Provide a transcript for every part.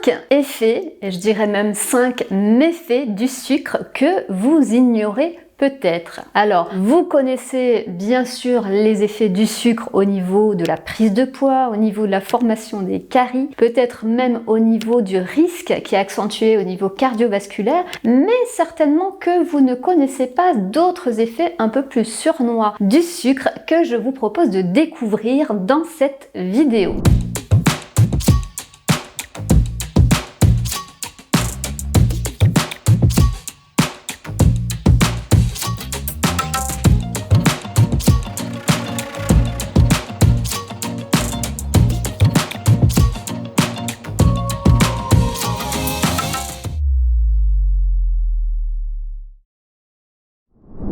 5 effets, et je dirais même 5 méfaits du sucre que vous ignorez peut-être. Alors, vous connaissez bien sûr les effets du sucre au niveau de la prise de poids, au niveau de la formation des caries, peut-être même au niveau du risque qui est accentué au niveau cardiovasculaire, mais certainement que vous ne connaissez pas d'autres effets un peu plus surnois du sucre que je vous propose de découvrir dans cette vidéo.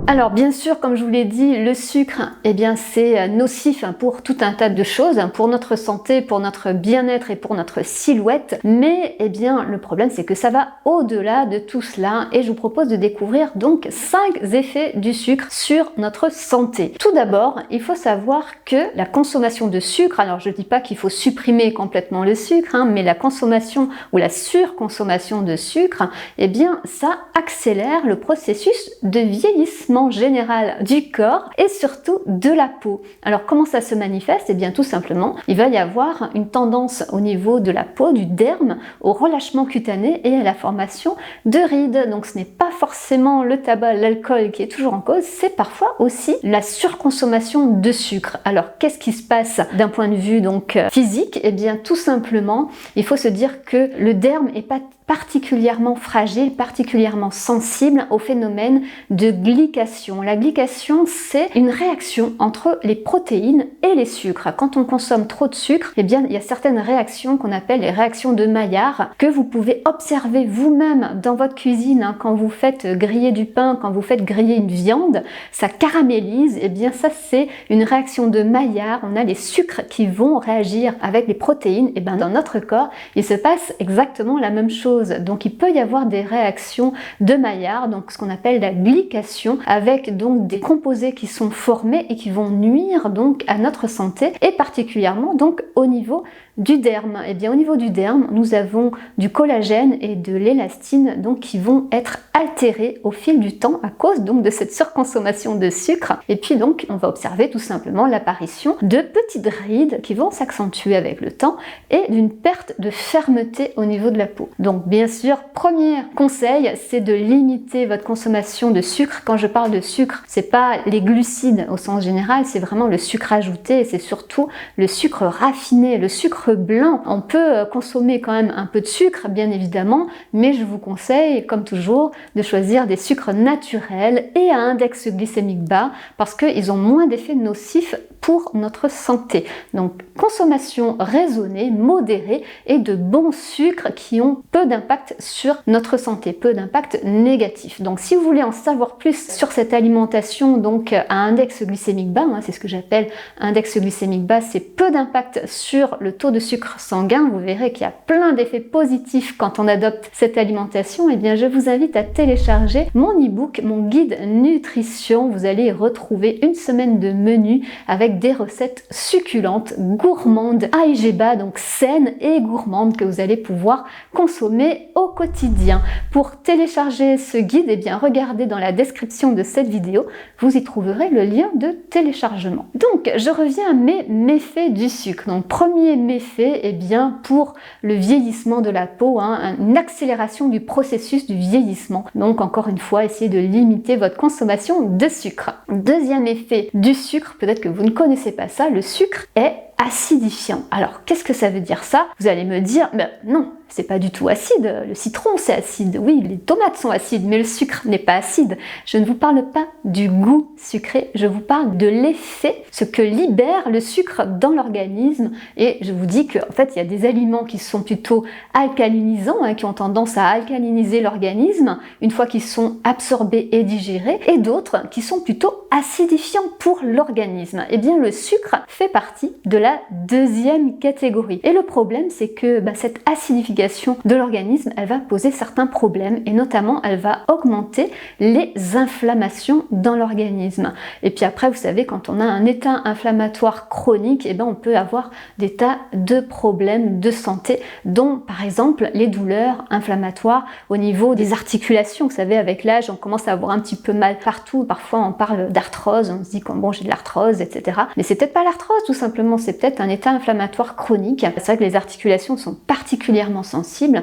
Alors bien sûr, comme je vous l'ai dit, le sucre, eh bien c'est nocif pour tout un tas de choses, pour notre santé, pour notre bien-être et pour notre silhouette. Mais eh bien le problème c'est que ça va au-delà de tout cela et je vous propose de découvrir donc 5 effets du sucre sur notre santé. Tout d'abord, il faut savoir que la consommation de sucre, alors je ne dis pas qu'il faut supprimer complètement le sucre, mais la consommation ou la surconsommation de sucre, eh bien ça accélère le processus de vieillissement général du corps et surtout de la peau. Alors comment ça se manifeste? Eh bien tout simplement, il va y avoir une tendance au niveau de la peau, du derme, au relâchement cutané et à la formation de rides. Donc ce n'est pas forcément le tabac, l'alcool qui est toujours en cause, c'est parfois aussi la surconsommation de sucre. Alors qu'est-ce qui se passe d'un point de vue donc physique? Eh bien tout simplement, il faut se dire que le derme est pas particulièrement fragile, particulièrement sensible au phénomène de glycation. La glycation, c'est une réaction entre les protéines et les sucres. Quand on consomme trop de sucre, eh bien, il y a certaines réactions qu'on appelle les réactions de Maillard que vous pouvez observer vous-même dans votre cuisine quand vous faites griller du pain, quand vous faites griller une viande, ça caramélise. Eh bien, ça, c'est une réaction de Maillard. On a les sucres qui vont réagir avec les protéines. Et bien, dans notre corps, il se passe exactement la même chose. Donc il peut y avoir des réactions de Maillard, donc ce qu'on appelle la glycation, avec donc des composés qui sont formés et qui vont nuire donc à notre santé et particulièrement donc au niveau du derme. Et bien au niveau du derme, nous avons du collagène et de l'élastine donc qui vont être altérés au fil du temps à cause donc de cette surconsommation de sucre. Et puis donc on va observer tout simplement l'apparition de petites rides qui vont s'accentuer avec le temps et d'une perte de fermeté au niveau de la peau. Donc bien sûr, premier conseil, c'est de limiter votre consommation de sucre. Quand je parle de sucre, c'est pas les glucides au sens général, c'est vraiment le sucre ajouté et c'est surtout le sucre raffiné, le sucre blanc. On peut consommer quand même un peu de sucre, bien évidemment, mais je vous conseille, comme toujours, de choisir des sucres naturels et à index glycémique bas parce qu'ils ont moins d'effets nocifs pour notre santé. Donc, consommation raisonnée, modérée et de bons sucres qui ont peu d'impact sur notre santé, peu d'impact négatif. Donc, si vous voulez en savoir plus sur cette alimentation donc à index glycémique bas, c'est ce que j'appelle index glycémique bas, c'est peu d'impact sur le taux de sucre sanguin. Vous verrez qu'il y a plein d'effets positifs quand on adopte cette alimentation. Et bien, je vous invite à télécharger mon e-book, mon guide nutrition. Vous allez y retrouver une semaine de menu avec des recettes succulentes, gourmandes, à IG bas, donc saines et gourmandes que vous allez pouvoir consommer au quotidien. Pour télécharger ce guide, eh bien, regardez dans la description de cette vidéo, vous y trouverez le lien de téléchargement. Donc, je reviens à mes méfaits du sucre. Donc, premier méfait, eh bien, pour le vieillissement de la peau, une accélération du processus du vieillissement. Donc, encore une fois, essayez de limiter votre consommation de sucre. Deuxième effet du sucre, peut-être que vous ne connaissez pas ça, le sucre est acidifiant. Alors, qu'est-ce que ça veut dire ça? Vous allez me dire, ben non, c'est pas du tout acide. Le citron, c'est acide. Oui, les tomates sont acides, mais le sucre n'est pas acide. Je ne vous parle pas du goût sucré, je vous parle de l'effet, ce que libère le sucre dans l'organisme. Et je vous dis qu'en fait, il y a des aliments qui sont plutôt alcalinisants, qui ont tendance à alcaliniser l'organisme une fois qu'ils sont absorbés et digérés, et d'autres qui sont plutôt acidifiants pour l'organisme. Eh bien, le sucre fait partie de la la deuxième catégorie. Et le problème, c'est que cette acidification de l'organisme, elle va poser certains problèmes et notamment, elle va augmenter les inflammations dans l'organisme. Et puis après, vous savez, quand on a un état inflammatoire chronique, on peut avoir des tas de problèmes de santé, dont par exemple les douleurs inflammatoires au niveau des articulations. Vous savez, avec l'âge, on commence à avoir un petit peu mal partout. Parfois, on parle d'arthrose, on se dit que bon, j'ai de l'arthrose, etc. Mais c'est peut-être pas l'arthrose, tout simplement, c'est peut-être un état inflammatoire chronique. C'est vrai que les articulations sont particulièrement sensibles.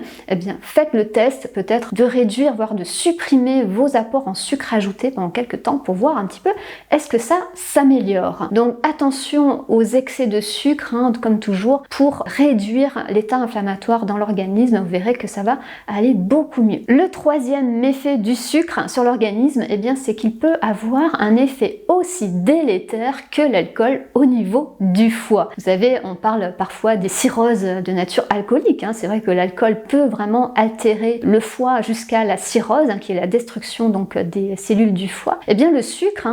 Faites le test peut-être de réduire, voire de supprimer vos apports en sucre ajouté pendant quelques temps pour voir un petit peu est-ce que ça s'améliore. Donc attention aux excès de sucre, comme toujours, pour réduire l'état inflammatoire dans l'organisme. Vous verrez que ça va aller beaucoup mieux. Le troisième méfait du sucre sur l'organisme, c'est qu'il peut avoir un effet aussi délétère que l'alcool au niveau du foie. Vous savez, on parle parfois des cirrhoses de nature alcoolique. C'est vrai que l'alcool peut vraiment altérer le foie jusqu'à la cirrhose, qui est la destruction donc des cellules du foie. Le sucre,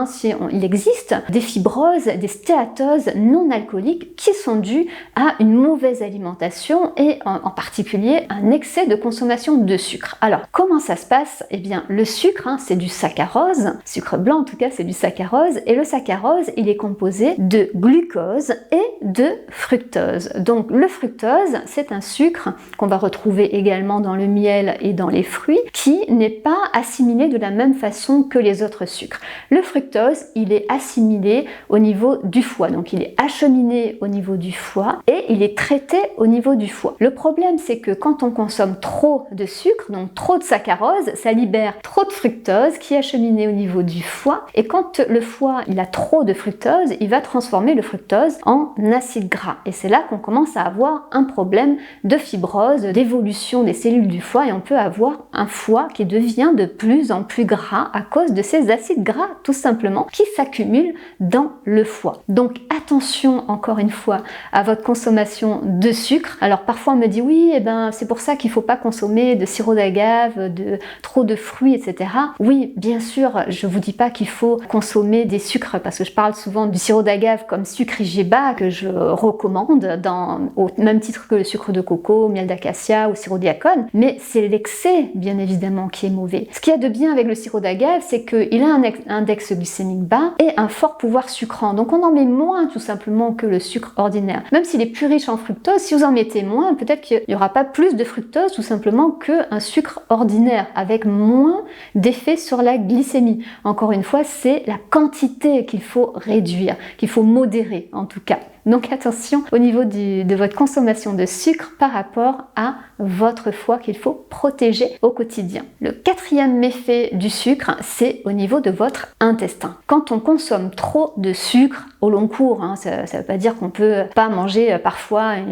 il existe des fibroses, des stéatoses non alcooliques qui sont dues à une mauvaise alimentation et en particulier un excès de consommation de sucre. Alors, comment ça se passe? Le sucre, c'est du saccharose, sucre blanc en tout cas, c'est du saccharose, et le saccharose, il est composé de glucose et de fructose. Donc le fructose, c'est un sucre qu'on va retrouver également dans le miel et dans les fruits, qui n'est pas assimilé de la même façon que les autres sucres. Le fructose, il est assimilé au niveau du foie, donc il est acheminé au niveau du foie et il est traité au niveau du foie. Le problème, c'est que quand on consomme trop de sucre, donc trop de saccharose, ça libère trop de fructose qui est acheminé au niveau du foie, et quand le foie il a trop de fructose, il va transformer le fructose en acide gras, et c'est là qu'on commence à avoir un problème de fibrose, d'évolution des cellules du foie, et on peut avoir un foie qui devient de plus en plus gras à cause de ces acides gras, tout simplement, qui s'accumulent dans le foie. Donc attention encore une fois à votre consommation de sucre. Alors parfois on me dit oui, c'est pour ça qu'il ne faut pas consommer de sirop d'agave, trop de fruits, etc. Oui, bien sûr, je vous dis pas qu'il faut consommer des sucres, parce que je parle souvent du sirop d'agave comme sucre IGBA que je recommande au même titre que le sucre de coco, miel d'acacia ou sirop diacone, mais c'est l'excès bien évidemment qui est mauvais. Ce qu'il y a de bien avec le sirop d'agave, c'est qu'il a un index glycémique bas et un fort pouvoir sucrant, donc on en met moins tout simplement que le sucre ordinaire. Même s'il est plus riche en fructose, si vous en mettez moins, peut-être qu'il n'y aura pas plus de fructose tout simplement qu'un sucre ordinaire, avec moins d'effet sur la glycémie. Encore une fois, c'est la quantité qu'il faut réduire, qu'il faut modérer en tout cas. Donc attention au niveau de votre consommation de sucre par rapport à votre foie qu'il faut protéger au quotidien. Le quatrième méfait du sucre, c'est au niveau de votre intestin. Quand on consomme trop de sucre au long cours, ça ne veut pas dire qu'on peut pas manger parfois un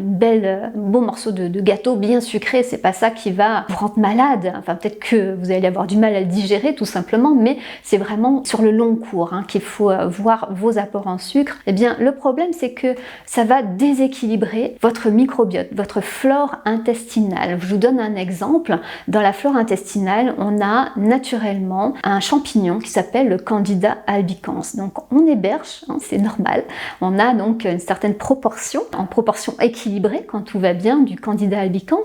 beau morceau de gâteau bien sucré, c'est pas ça qui va vous rendre malade. Enfin, peut-être que vous allez avoir du mal à le digérer tout simplement, mais c'est vraiment sur le long cours qu'il faut voir vos apports en sucre. Le problème, c'est que ça va déséquilibrer votre microbiote, votre flore intestinale. Je vous donne un exemple. Dans la flore intestinale, on a naturellement un champignon qui s'appelle le Candida albicans. Donc on héberge, c'est normal. On a donc une certaine proportion, en proportion équilibrée quand tout va bien, du Candida albicans.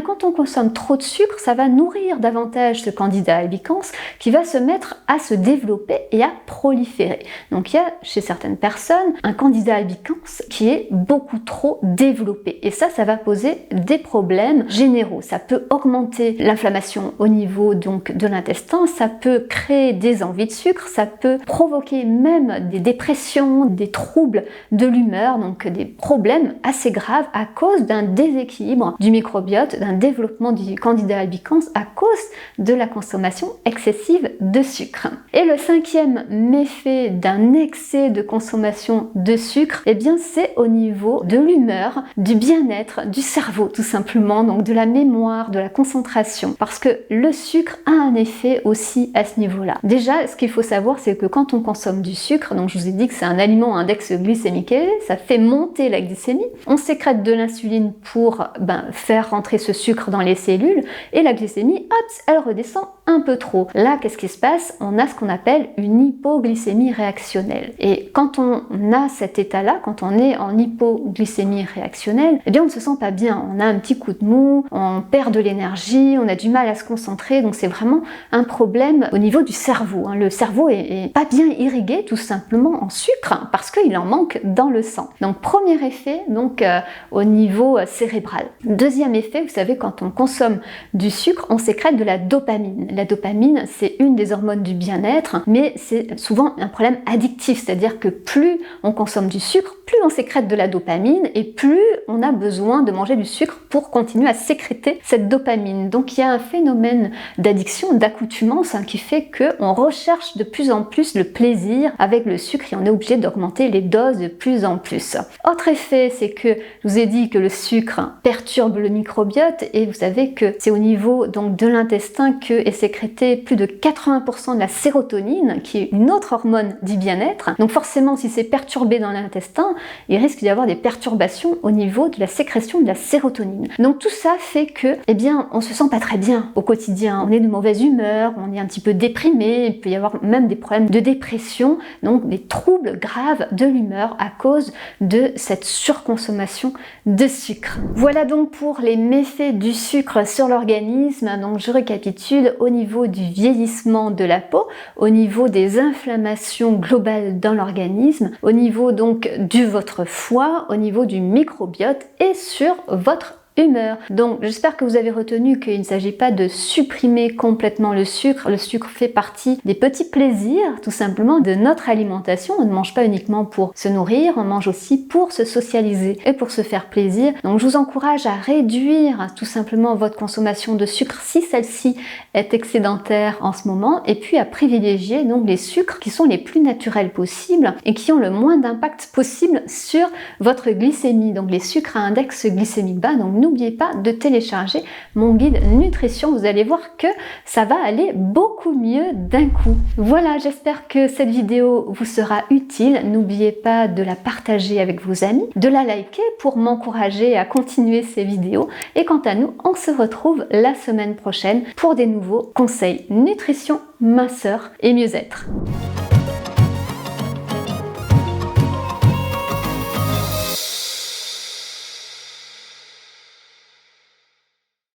Quand on consomme trop de sucre, ça va nourrir davantage ce Candida albicans qui va se mettre à se développer et à proliférer. Donc il y a chez certaines personnes un Candida albicans qui est beaucoup trop développé. Et ça va poser des problèmes généraux. Ça peut augmenter l'inflammation au niveau donc de l'intestin, ça peut créer des envies de sucre, ça peut provoquer même des dépressions, des troubles de l'humeur, donc des problèmes assez graves à cause d'un déséquilibre du microbiote, d'un développement du Candida albicans à cause de la consommation excessive de sucre. Et le cinquième méfait d'un excès de consommation de sucre, c'est au niveau de l'humeur, du bien-être, du cerveau tout simplement, donc de la mémoire, de la concentration, parce que le sucre a un effet aussi à ce niveau-là. Déjà, ce qu'il faut savoir, c'est que quand on consomme du sucre, donc je vous ai dit que c'est un aliment aliment à index glycémique élevé, ça fait monter la glycémie. On sécrète de l'insuline pour faire rentrer ce sucre dans les cellules et la glycémie, hop, elle redescend un peu trop. Là, qu'est-ce qui se passe? On a ce qu'on appelle une hypoglycémie réactionnelle. Et quand on a cet état-là, quand on est en hypoglycémie réactionnelle, eh bien on ne se sent pas bien. On a un petit coup de mou, on perd de l'énergie, on a du mal à se concentrer. Donc c'est vraiment un problème au niveau du cerveau. Le cerveau est pas bien irrigué tout simplement en sucre parce qu'il en manque dans le sang. Donc premier effet au niveau cérébral. Deuxième effet, vous savez, quand on consomme du sucre, on sécrète de la dopamine. La dopamine, c'est une des hormones du bien-être, mais c'est souvent un problème addictif, c'est-à-dire que plus on consomme du sucre, plus on sécrète de la dopamine et plus on a besoin de manger du sucre pour continuer à sécréter cette dopamine. Donc il y a un phénomène d'addiction, d'accoutumance qui fait qu'on recherche de plus en plus le plaisir avec le sucre et on est obligé d'augmenter les doses de plus en plus. Autre effet, c'est que je vous ai dit que le sucre perturbe le microbiote et vous savez que c'est au niveau donc de l'intestin que est sécrété plus de 80% de la sérotonine, qui est une autre hormone du bien-être. Donc forcément, si c'est perturbé dans l'intestin, il risque d'y avoir des perturbations au niveau de la sécrétion de la sérotonine. Donc tout ça fait que, on se sent pas très bien au quotidien. On est de mauvaise humeur, on est un petit peu déprimé, il peut y avoir même des problèmes de dépression, donc des troubles graves de l'humeur à cause de cette surconsommation de sucre. Voilà donc pour les méfaits du sucre sur l'organisme. Donc je récapitule: au niveau du vieillissement de la peau, au niveau des inflammations globales dans l'organisme, au niveau donc de votre foie, au niveau du microbiote et sur votre humeur. Donc j'espère que vous avez retenu qu'il ne s'agit pas de supprimer complètement le sucre. Le sucre fait partie des petits plaisirs tout simplement de notre alimentation. On ne mange pas uniquement pour se nourrir, on mange aussi pour se socialiser et pour se faire plaisir. Donc je vous encourage à réduire tout simplement votre consommation de sucre si celle-ci est excédentaire en ce moment, et puis à privilégier donc les sucres qui sont les plus naturels possibles et qui ont le moins d'impact possible sur votre glycémie. Donc les sucres à index glycémique bas. Donc n'oubliez pas de télécharger mon guide nutrition, vous allez voir que ça va aller beaucoup mieux d'un coup. Voilà, j'espère que cette vidéo vous sera utile. N'oubliez pas de la partager avec vos amis, de la liker pour m'encourager à continuer ces vidéos. Et quant à nous, on se retrouve la semaine prochaine pour des nouveaux conseils nutrition, minceur et mieux-être.